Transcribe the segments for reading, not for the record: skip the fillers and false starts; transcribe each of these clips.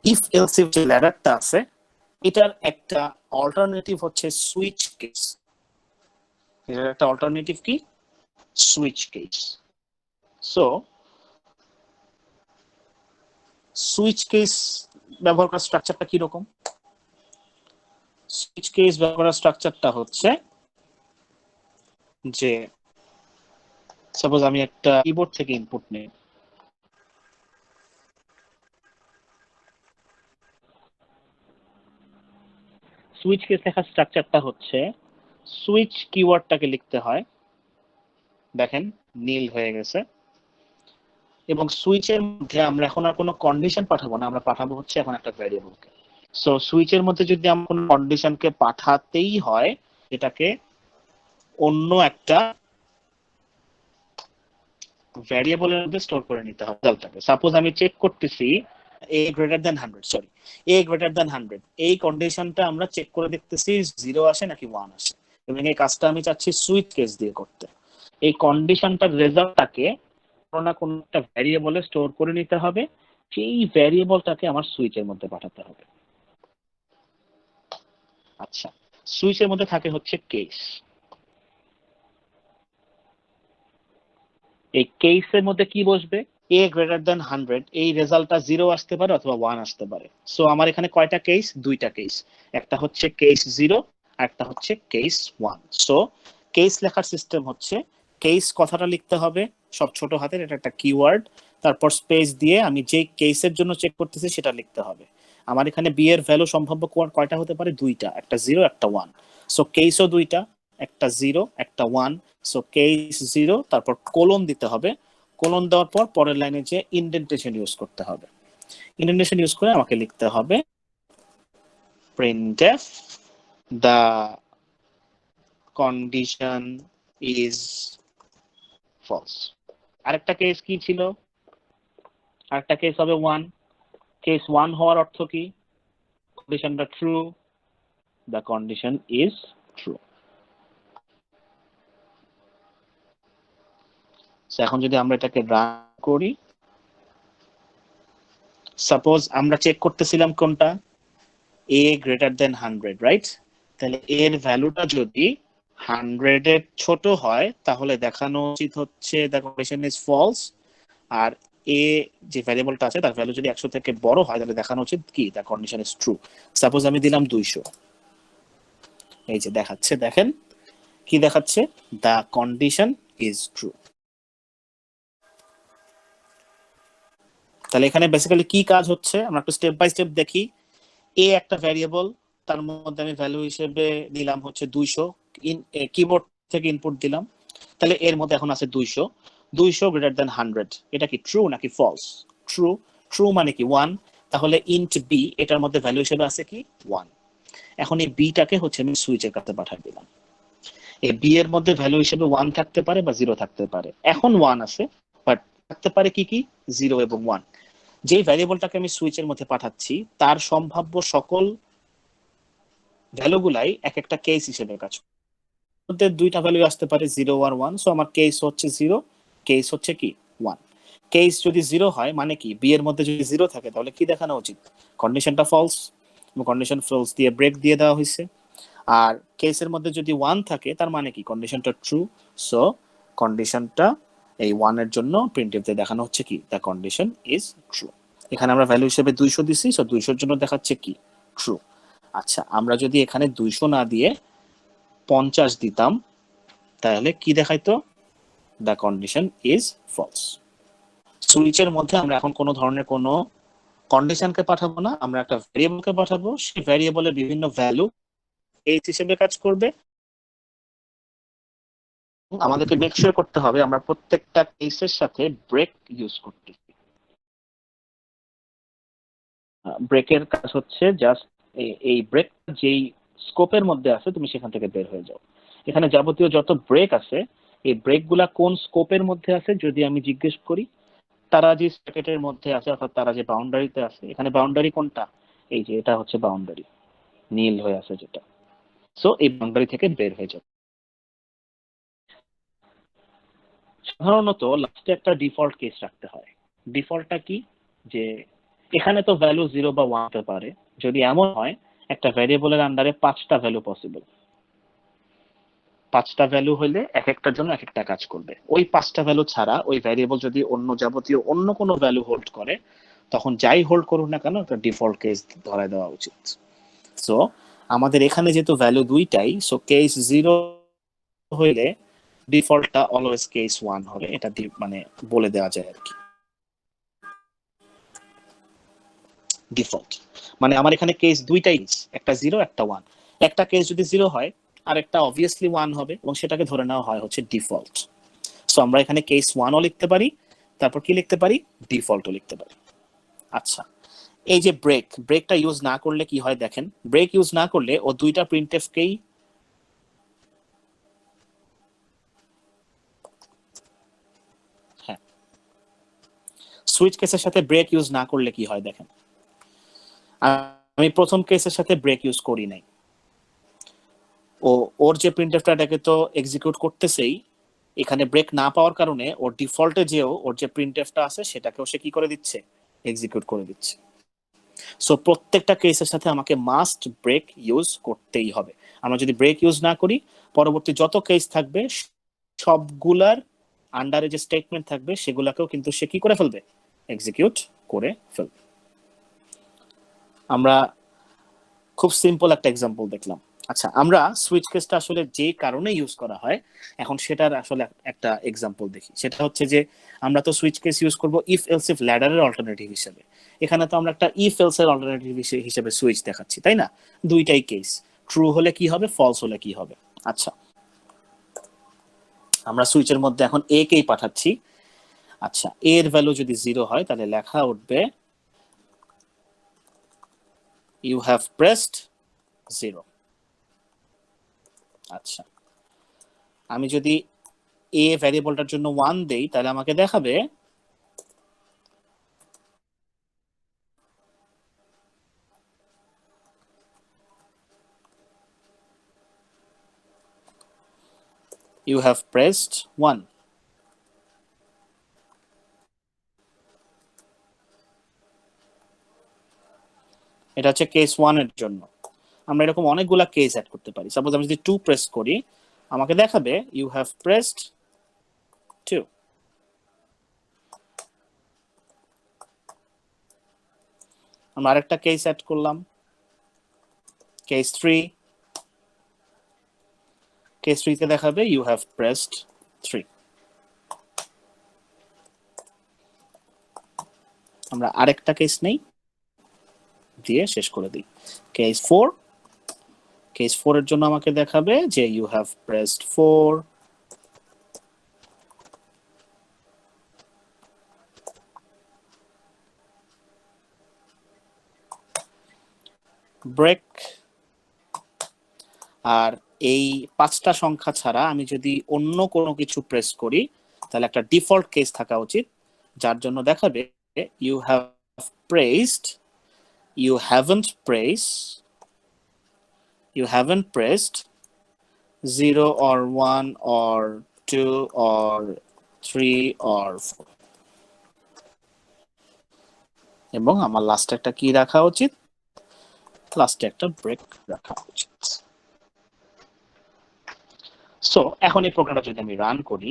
If else if যে ল্যাডারটা আছে এটার একটা অল্টারনেটিভ হচ্ছে সুইচ কেস। এটার একটা অল্টারনেটিভ কি? Switch case. So switch case ব্যবহার করার স্ট্রাকচারটা কি রকম? সুইচ কেস ব্যবহার করার স্ট্রাকচারটা হচ্ছে যে সাপোজ আমি একটা কিবোর্ড থেকে ইনপুট নেই, সুইচ কেস লেখার স্ট্রাকচারটা হচ্ছে সুইচ কিওয়ার্ডটাকে লিখতে হয়, দেখেন নীল হয়ে গেছে, এবং সুইচের মধ্যে আমরা এখন আর কোনো কন্ডিশন পাঠাবো না, আমরা পাঠাবো হচ্ছে এখন একটা ভ্যারিয়েবলকে। সো সুইচের মধ্যে যদি আমরা কোনো কন্ডিশনকে পাঠাতেই হয় এটাকে অন্য একটা ভ্যারিয়েবলের মধ্যে স্টোর করে নিতে হবে রেজাল্টটাকে। সাপোজ আমি চেক করতেছি a greater than 100, sorry a greater than 100, এই কন্ডিশনটা আমরা চেক করে দেখতেছি 0 আসে নাকি 1 আসে, এবং এই কাজটা আমি চাচ্ছি সুইচ কেস দিয়ে করতে। এই কন্ডিশনটার রেজাল্টটাকে কোনো না কোনো একটা ভ্যারিয়েবলে স্টোর করে নিতে হবে, সেই ভ্যারিয়েবলটাকে আমার সুইচের মধ্যে পাঠাতে হবে। আচ্ছা, সুইচের মধ্যে থাকে হচ্ছে কেস। এই কেসের মধ্যে কি বসবে? a greater than 100, এই রেজাল্টটা 0 আসতে পারে অথবা 1 আসতে পারে। সো আমার এখানে কয়টা কেস? দুইটা কেস, একটা হচ্ছে কেস 0 আর একটা হচ্ছে কেস 1। সো কেস লেখার সিস্টেম হচ্ছে কেস কথাটা লিখতে হবে সব ছোট হাতের, এটা একটা কিওয়ার্ড, তারপর স্পেস দিয়ে আমি যে কেসের জন্য চেক করতেছি সেটা লিখতে হবে। আমার এখানে বি এর ভ্যালু সম্ভাব্য কয়টা হতে পারে? দুইটা, একটা 0 একটা 1। সো কেসও দুইটা, একটা 0 একটা 1। সো কেস 0 তারপর কোলন দিতে হবে, কোলন দেওয়ার পর পরের লাইনে যে ইন্ডেন্টেশন ইউজ করতে হবে, ইন্ডেন্টেশন ইউজ করে আমাকে লিখতে হবে printf the condition is false। আরেকটা কেস কি ছিল? আরেকটা কেস হবে 1। কেস 1 হওয়ার অর্থ কি? কন্ডিশনটা true, the condition is true। এখন যদি আমরা এটাকে রান করি, সাপোজ আমরা চেক করতেছিলাম কোনটা? a greater than 100, right? তাহলে এর ভ্যালুটা যদি 100 এর ছোট হয় তাহলে দেখানো উচিত হচ্ছে the condition is false, আর এ যে ভ্যারিয়েবলটা আছে তার ভ্যালু যদি 100 থেকে বড় হয় তাহলে দেখানো উচিত কি? the condition is true। Suppose আমি দিলাম 200, এই যে দেখাচ্ছে, দেখেন কি দেখাচ্ছে? the condition is true। তাহলে এখানে বেসিক্যালি কি কাজ হচ্ছে আমরা একটু স্টেপ বাই স্টেপ দেখি। এ একটা ভ্যারিয়েবল, তার মধ্যে আমি ভ্যালু হিসেবে দিলাম হচ্ছে 200, কিবোর্ড থেকে ইনপুট দিলাম, তাহলে এর মধ্যে এখন আছে 200। 200 গ্রেটার দেন 100, এটা কি ট্রু নাকি ফলস? ট্রু। ট্রু মানে কি 1, তাহলে ইন্ট বি এটার মধ্যে ভ্যালু হিসেবে আছে কি 1। এখন এই বিটাকে হচ্ছে আমি সুইচের কাছে পাঠিয়ে দিলাম। এই বি এর মধ্যে ভ্যালু হিসেবে 1 থাকতে পারে বা 0 থাকতে পারে, এখন 1 আছে, বাট থাকতে পারে কি কি 0 এবং 1। যে ভ্যারিয়েবলটাকে আমি সুইচের মধ্যে পাঠাচ্ছি তার সম্ভাব্য সকল ভ্যালুগুলাই এক একটা কেস হিসেবে কাজ করে। মধ্যে দুইটা ভ্যালু আসতে পারে 0 আর 1। সো আমার কেস হচ্ছে 0, কেস হচ্ছে কি 1। কেস যদি 0 হয় মানে কি? বি এর মধ্যে যদি 0 থাকে তাহলে কি দেখানো উচিত? কন্ডিশনটা ফলস, কন্ডিশন ফলস দিয়ে ব্রেক দিয়ে দেওয়া হয়েছে। আর কেসের মধ্যে যদি 1 থাকে তার মানে কি? কন্ডিশনটা ট্রু। সো কন্ডিশনটা এই 1 এর জন্য প্রিন্টএফ দিয়ে দেখানো হচ্ছে কি? The condition is true. এখানে আমরা ভ্যালু হিসেবে 200 দিছি, সো 200 এর জন্য দেখাচ্ছে কি? ট্রু। আচ্ছা, আমরা যদি এখানে 200 না দিয়ে 50 দিতাম তাহলে কি দেখাইতো? The condition is false. সুইচের মধ্যে আমরা এখন কোনো ধরনের কোনো কন্ডিশনকে পাঠাবো না, আমরা একটা ভ্যারিয়েবলকে পাঠাবো, সেই ভ্যারিয়েবলের বিভিন্ন ভ্যালু কেস হিসেবে কাজ করবে। আমাদেরকে মেক শিওর করতে হবে আমরা প্রত্যেকটা কেসের সাথে ব্রেক ইউজ করতেছি। ব্রেকের কাজ হচ্ছে জাস্ট এই ব্রেক যেই স্কোপের মধ্যে আছে তুমি সেখান থেকে বের হয়ে যাও। এখানে যাবতীয় যত ব্রেক আছে এই ব্রেকগুলা কোন স্কোপের মধ্যে আছে যদি আমি জিজ্ঞেস করি, তারা যে স্ট্যাকেটের মধ্যে আছে অর্থাৎ তারা যে বাউন্ডারিতে আছে, এখানে বাউন্ডারি কোনটা? এই যে এটা হচ্ছে বাউন্ডারি, নীল হয়ে আছে যেটা। সো এই বাউন্ডারি থেকে বের হয়ে যাবে। সাধারণত লাস্টে একটা ডিফল্ট কেস রাখতে হয়। ডিফল্টটা কি? যে এখানে তো ভ্যালু 0 বা 1 হতে পারে। যদি এমন হয় একটা ভ্যারিয়েবলের আন্ডারে 5টা ভ্যালু পসিবল, 5টা ভ্যালু হইলে এক একটার জন্য এক একটা কাজ করবে। ওই 5টা ভ্যালু ছাড়া ওই ভ্যারিয়েবল যদি অন্য যাবতীয় অন্য কোনো ভ্যালু হোল্ড করে, তখন যাই হোল্ড করুক না কেন একটা ডিফল্ট কেস ধরায় দেওয়া উচিত। সো আমাদের এখানে যেহেতু ভ্যালু দুইটাই, সো কেস 0 হইলে ডিফল্টটা অলওয়েজ কেস 1 হবে, এটা মানে বলে দেওয়া যায় আর কি। ডিফল্ট মানে আমার এখানে কেস দুইটাই, একটা 0 একটা 1। একটা কেস যদি 0 হয় আর একটা অবভিয়াসলি 1 হবে, এবং সেটাকে ধরে নেওয়া হয় হচ্ছে ডিফল্ট। সো আমরা এখানে কেস 1ও লিখতে পারি, তারপর কি লিখতে পারি, ডিফল্টও লিখতে পারি। আচ্ছা, এই যে ব্রেকটা ইউজ না করলে কি হয় দেখেন, ব্রেক ইউজ না করলে ও দুইটা প্রিন্টএফকেই হ্যাঁ, সুইচ কেসের সাথে ব্রেক ইউজ না করলে কি হয় দেখেন, আমি প্রথম কেসের সাথে ব্রেক ইউজ করি নাই, ওর যে প্রিন্টএফটা এটাকে তো এক্সিকিউট করতেছেই, এখানে ব্রেক না পাওয়ার কারণে ওর ডিফল্টে যেও ওর যে প্রিন্টএফটা আছে সেটাকেও সে কি করে দিচ্ছে, এক্সিকিউট করে দিচ্ছে। সো প্রত্যেকটা কেসের সাথে আমাকে মাস্ট ব্রেক ইউজ করতেই হবে। আমরা যদি ব্রেক ইউজ না করি, পরবর্তী যত কেস থাকবে সবগুলার আন্ডারে যে স্টেটমেন্ট থাকবে সেগুলাকেও কিন্তু সে কি করে ফেলবে, এক্সিকিউট করে ফেলবে। আমরা খুব সিম্পল একটা এক্সাম্পল দেখলাম। আচ্ছা, আমরা সুইচ কেসটা আসলে যে কারণে ইউজ করা হয় এখন সেটার আসলে একটা এক্সাম্পল দেখি। সেটা হচ্ছে যে আমরা তো সুইচ কেস ইউজ করব ইফ এলস ইফ ল্যাডারের অল্টারনেটিভ হিসেবে। এখানে তো আমরা একটা ইফ এলস এর অল্টারনেটিভ হিসেবে সুইচ দেখাচ্ছি, তাই না? দুইটাই কেস, ট্রু হলে কি হবে, ফলস হলে কি হবে। আচ্ছা, আমরা সুইচের মধ্যে এখন এ কেই পাঠাচ্ছি। আচ্ছা, এর ভ্যালু যদি 0 হয় তাহলে লেখা উঠবে ইউ হ্যাভ প্রেসড 0। আচ্ছা, আমি যদি এ ভ্যারিয়েবলটার জন্য 1 দেই তাহলে আমাকে দেখাবে you have pressed 1। এটা হচ্ছে কেস 1 এর জন্য। আমরা এরকম অনেকগুলা কেস অ্যাড করতে পারি। সাপোজ আমি যদি 2 প্রেস করি, আমাকে দেখাবে you have pressed 2। আমরা আরেকটা কেস অ্যাড করলাম, কেস 3। কেস 3 তে দেখাবে you have pressed 3। আমরা আরেকটা কেস নেই, দিয়ে শেষ করে দিই। কেস 4। কেস 4 এর জন্য আমাকে দেখাবে যে you have pressed 4। ব্রেক। আর এই 5টা সংখ্যা ছাড়া আমি যদি অন্য কোনো কিছু প্রেস করি তাহলে একটা ডিফল্ট কেস থাকা উচিত, যার জন্য দেখাবে you have pressed, you haven't pressed 0 or 1 or 2 or 3 or 4। এবং আমার লাস্টে একটা কি রাখা উচিত, লাস্টে একটা ব্রেক রাখা উচিত। সো এখন এই প্রোগ্রামটা যদি আমি রান করি,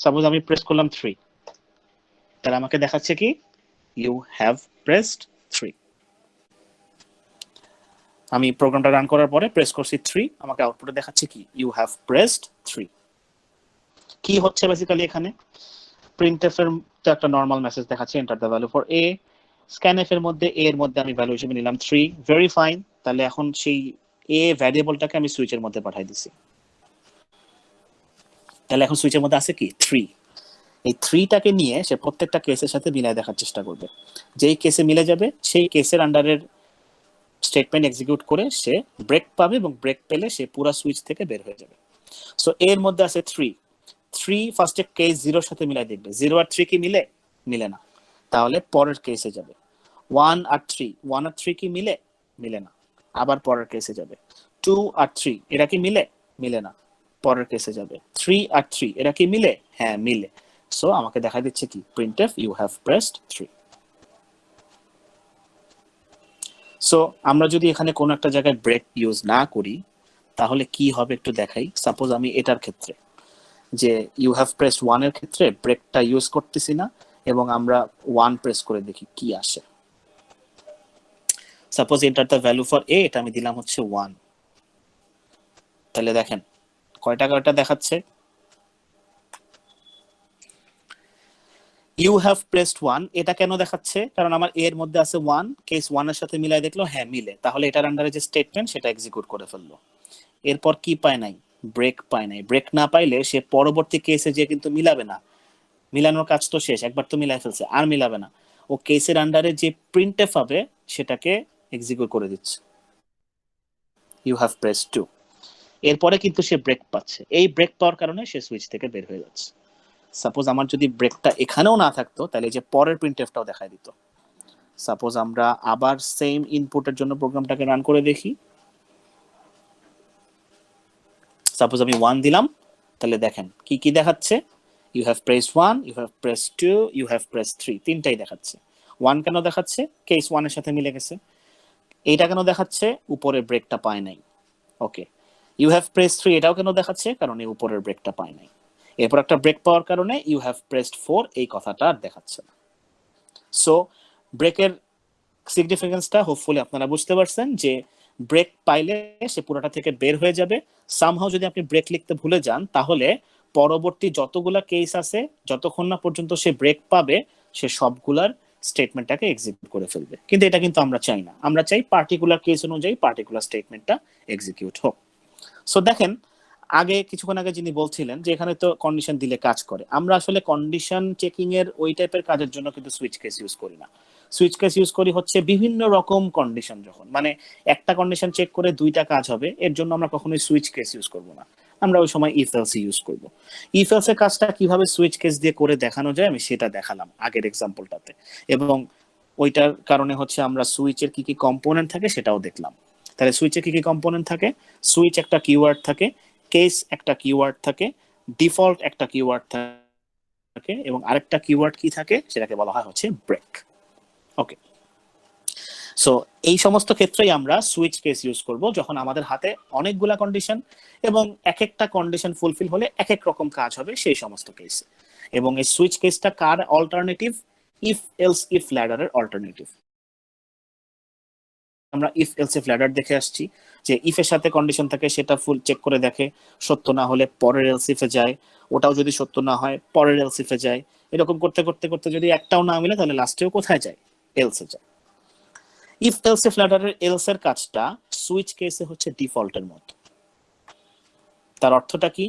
সাপোজ আমি প্রেস করলাম 3, তাহলে আমাকে দেখাচ্ছে কি you have pressed 3। আমি প্রোগ্রামটা রান করার পরে প্রেস করছি 3, আমাকে আউটপুটে দেখাচ্ছে কি you have pressed 3। কি হচ্ছে বেসিক্যালি এখানে, প্রিন্টএফ এর তো একটা নরমাল মেসেজ দেখাচ্ছে enter the value for a, scanf এর মধ্যে a এর মধ্যে আমি ভ্যালু হিসেবে নিলাম 3, ভেরি ফাইন। তাহলে এখন সেই a ভ্যারিয়েবলটাকে আমি সুইচের মধ্যে পাঠিয়ে দিছি। তাহলে এখন সুইচের মধ্যে আছে কি 3। এই 3টাকে নিয়ে সে প্রত্যেকটা কেসের সাথে মিলায় দেখার চেষ্টা করবে। যেই কেসে মিলে যাবে সেই কেসের আন্ডারের স্টেটমেন্ট এক্সিকিউট করে সে ব্রেক পাবে, এবং ব্রেক পেলে সে পুরো সুইচ থেকে বের হয়ে যাবে। সো এর মধ্যে আছে 3 ফার্স্টে কেস 0 সাথে মিলাই দেখবে, 0 আর 3 কি মিলে না, তাহলে পরের কেসে যাবে। 1 আর 3 কি মিলে না, আবার পরের কেসে যাবে। 2 আর 3 এরা কি মিলে না, পরের কেসে যাবে। 3 আর 3 এরা কি মিলে, হ্যাঁ মিলে। সো আমাকে দেখা দিচ্ছে কি printf you have pressed 3। So আমরা যদি এখানে কোনো একটা জায়গায় ব্রেক ইউজ না করি তাহলে কি হবে একটু দেখাই। সাপোজ আমি এটার ক্ষেত্রে যে ইউ হ্যাভ প্রেস 1 এর ক্ষেত্রে ব্রেকটা ইউজ করতেছি না এবং আমরা 1 প্রেস করে দেখি কি আসে। Suppose enter the value for a, এটা আমি দিলাম হচ্ছে 1। তাহলে দেখেন কয়টা কয়টা দেখাচ্ছে, ইউ হ্যাভ প্রেসড 1 এটা কেন দেখাচ্ছে, কারণ আমার এর মধ্যে আছে 1, কেস 1 এর সাথে মিলাই দেখলো হ্যাঁ মিলে, তাহলে এটার আন্ডারে যে স্টেটমেন্ট সেটা এক্সিকিউট করে ফেললো। এরপর কি পায় নাই, ব্রেক পায় নাই। ব্রেক না পাইলে সে পরবর্তী কেসে যে কিন্তু মিলাবে না, মিলানোর কাজ তো শেষ, একবার তো মিলাই ফেলছে আর মিলাবে না, ও কেসের আন্ডারে যে প্রিন্টএফ হবে সেটাকে এক্সিকিউট করে দিচ্ছে, ইউ হ্যাভ প্রেসড 2। এরপরে কিন্তু সে ব্রেক পাচ্ছে, এই ব্রেক পাওয়ার কারণে সে সুইচ থেকে বের হয়ে যাচ্ছে। সাপোজ আমার যদি ব্রেকটা এখানেও না থাকতো তাহলে যে পরের প্রিন্টএফটাও দেখাই দিত। সাপোজ আমরা আবার সেম ইনপুটের জন্য প্রোগ্রামটাকে রান করে দেখি। সাপোজ আমি 1 দিলাম, তাহলে দেখেন কি কি দেখাচ্ছে, you have press 1, you have press 2, you have press 3, তিনটাই দেখাচ্ছে। 1 কেন দেখাচ্ছে, কেস 1 এর সাথে মিলে গেছে। এইটা কেন দেখাচ্ছে, উপরে ব্রেকটা পায় নাই। ওকে, ইউ হ্যাভ প্রেস 3 এটাও কেন দেখাচ্ছে, কারণ এই উপরের ব্রেকটা পায় নাই। এরপর একটা ব্রেক পাওয়ার কারণে ইউ হ্যাভ প্রেসড 4 এই কথাটা আর দেখাচ্ছে না। সো ব্রেকের সিগনিফিকেন্সটা হোপফুলি আপনারা বুঝতে পারছেন যে ব্রেক পাইলে সে পুরোটা থেকে বের হয়ে যাবে। সামহাও যদি আপনি ব্রেক লিখতে ভুলে যান তাহলে পরবর্তী যতগুলা কেস আছে যতক্ষণ না পর্যন্ত সে ব্রেক পাবে সে সবগুলার স্টেটমেন্টটাকে এক্সিকিউট করে ফেলবে। কিন্তু এটা কিন্তু আমরা চাই না, আমরা চাই পার্টিকুলার কেস অনুযায়ী পার্টিকুলার স্টেটমেন্টটা এক্সিকিউট হোক। সো দেখেন আগে কিছুক্ষণ আগে যিনি বলছিলেন যে এখানে তো কন্ডিশন দিলে কাজ করে, আমরা আসলে কন্ডিশন চেকিং এর ওই টাইপের কাজের জন্য কিন্তু সুইচ কেস ইউজ করি না। সুইচ কেস ইউজ করি হচ্ছে বিভিন্ন রকম কন্ডিশন, যখন মানে একটা কন্ডিশন চেক করে দুইটা কাজ হবে এর জন্য আমরা কখনোই সুইচ কেস ইউজ করব না, আমরা ওই সময় ইফ এলস ইউজ করব। ইফ এলস এর কাজটা কিভাবে সুইচ কেস দিয়ে করে দেখানো যায় আমি সেটা দেখালাম আগের এক্সাম্পলটাতে, এবং ওইটার কারণে হচ্ছে আমরা সুইচের কি কি কম্পোনেন্ট থাকে সেটাও দেখলাম। তাহলে সুইচে কি কি কম্পোনেন্ট থাকে, সুইচ একটা কিওয়ার্ড থাকে, কেস একটা কিওয়ার্ড থাকে, ডিফল্ট একটা কিওয়ার্ড থাকে, এবং আরেকটা কিওয়ার্ড কি থাকে সেটাকে বলা হয় হচ্ছে ব্রেক। ওকে, সো এই সমস্ত ক্ষেত্রেই আমরা সুইচ কেস ইউজ করব যখন আমাদের হাতে অনেকগুলা কন্ডিশন এবং এক একটা কন্ডিশন ফুলফিল হলে এক এক রকম কাজ হবে সেই সমস্ত কেসে। এবং এই সুইচ কেসটা কার অল্টারনেটিভ, ইফ এলস ইফ ল্যাডারের অল্টারনেটিভ। আমরা ইফ এলস ইফ ল্যাডার দেখে আসছি যে ইফ এর সাথে কন্ডিশন থাকে সেটা ফুল চেক করে দেখে, সত্য না হলে পরের এলস ইফে যায়, ওটাও যদি সত্য না হয় পরের এলস ইফে যায়, এরকম করতে করতে করতে যদি একটাও না মিলে তাহলে লাস্টেও কোথায় যায়, এলসে যায়। ইফ এলস ইফ ল্যাডারের এলস এর কাজটা সুইচ কেসে হচ্ছে ডিফল্টের মতো। তার অর্থটা কি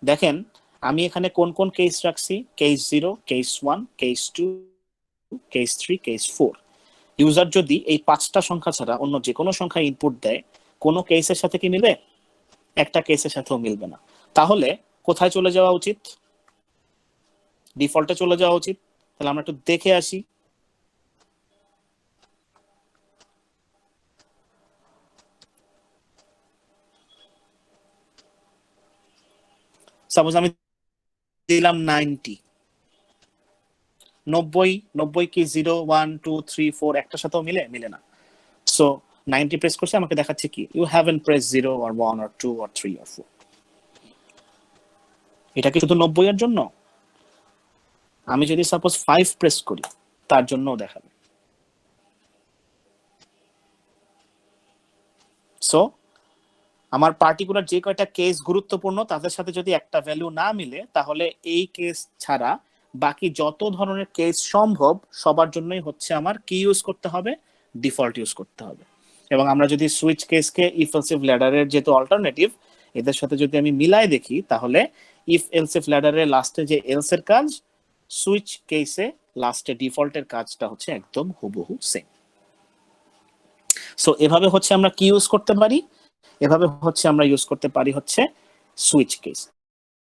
দেখেন, আমি এখানে কোন কোন কেস রাখছি, case 0, case 1, case 2, case 3, case 4। User যদি এই 5টা সংখ্যা ছাড়া অন্য যে কোনো সংখ্যা ইনপুট দেয় কোনো কেসের সাথে কি মিলবে, একটা কেসের সাথেও মিলবে না। তাহলে কোথায় চলে যাওয়া উচিত, ডিফল্টে চলে যাওয়া উচিত। তাহলে আমরা একটু দেখে আসি। সাপোজ আমি দিলাম 90, 90 কি 0, 1, 2, 3, 4 একটার সাথেও মিলে না। সো 90 প্রেস করছে, আমাকে দেখাচ্ছে কি you haven't press 0 or 1 or 2 or 3 or 4। এটা কি শুধু 90 এর জন্য, আমি যদি সাপোজ 5 প্রেস করি তার জন্যও দেখাবে। সো আমার পার্টিকুলার যে কয়টা কেস গুরুত্বপূর্ণ তাদের সাথে যদি একটা ভ্যালু না মিলে তাহলে এই কেস ছাড়া বাকি যত ধরনের কেস সম্ভব সবার জন্যই হচ্ছে আমার কি ইউজ করতে হবে, ডিফল্ট ইউজ করতে হবে। এবং আমরা যদি সুইচ কেসকে ইফ এলস ইফ ল্যাডারের যেহেতু অল্টারনেটিভ এদের সাথে যদি আমি মিলাই দেখি তাহলে ইফ এলস ইফ ল্যাডারের লাস্টে যে এলস এর কাজ সুইচ কেসে লাস্টে ডিফল্টের কাজটা হচ্ছে একদম হুবহু সেম। সো এভাবে হচ্ছে আমরা কি ইউজ করতে পারি, এভাবে হচ্ছে আমরা ইউজ করতে পারি হচ্ছে সুইচ কেস।